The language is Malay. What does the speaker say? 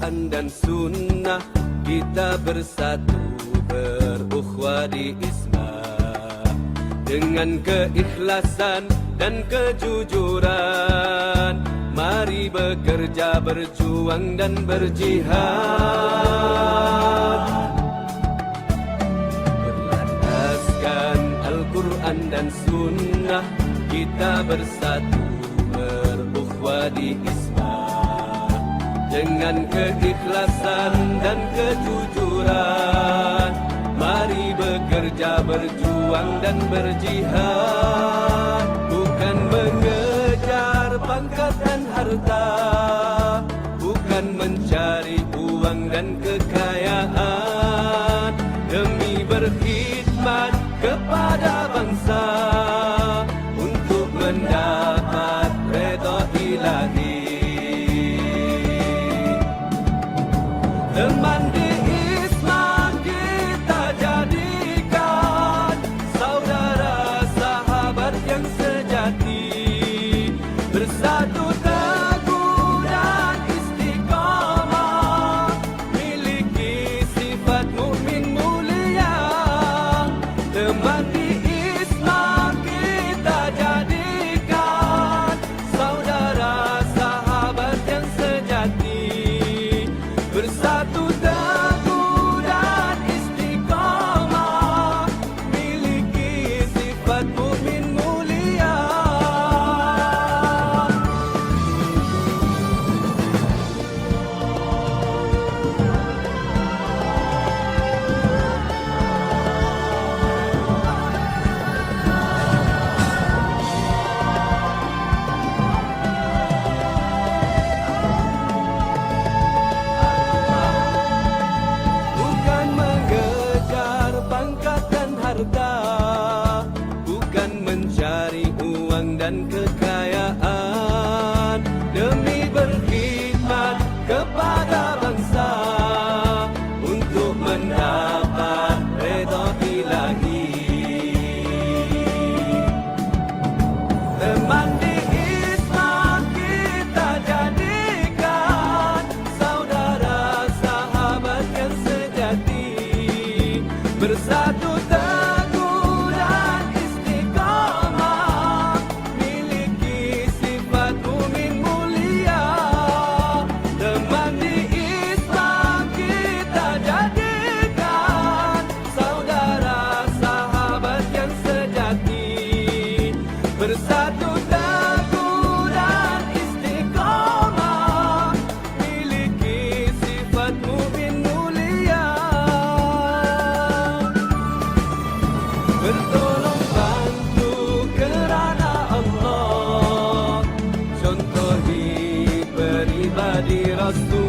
Al-Quran dan Sunnah, kita bersatu berukhuwah di Islam. Dengan keikhlasan dan kejujuran, mari bekerja, berjuang dan berjihad. Berlandaskan Al-Quran dan Sunnah, kita bersatu berukhuwah di Islam. Dengan keikhlasan dan kejujuran, mari bekerja, berjuang dan berjihad. Bukan mengejar pangkat dan harta, bukan mencari uang dan kekayaan, demi berkhidmat kepada bangsa untuk mendapat redha ilahi. Teman di Islam kita jadikan saudara sahabat yang sejati, bersatu teguh dan istiqamah, miliki sifat mukmin mulia. Teman di Islam kita jadikan saudara sahabat yang sejati, bersatu teguh dan istiqamah, miliki sifat mukmin mulia. Bukan mengejar pangkat dan harta, bukan mencari uang dan kekayaan, demi berkhidmat kepada bangsa untuk mendapat redha ilahi. Teman di Islam kita jadikan saudara sahabat yang sejati, bersatu teguh dan istiqamah, miliki sifat mukmin mulia. Teman di Islam kita jadikan saudara sahabat yang sejati, bersatu teguh dan istiqamah, miliki sifat mukmin mulia. Bertolong bantu kerana Allah, contohi peribadi Rasul.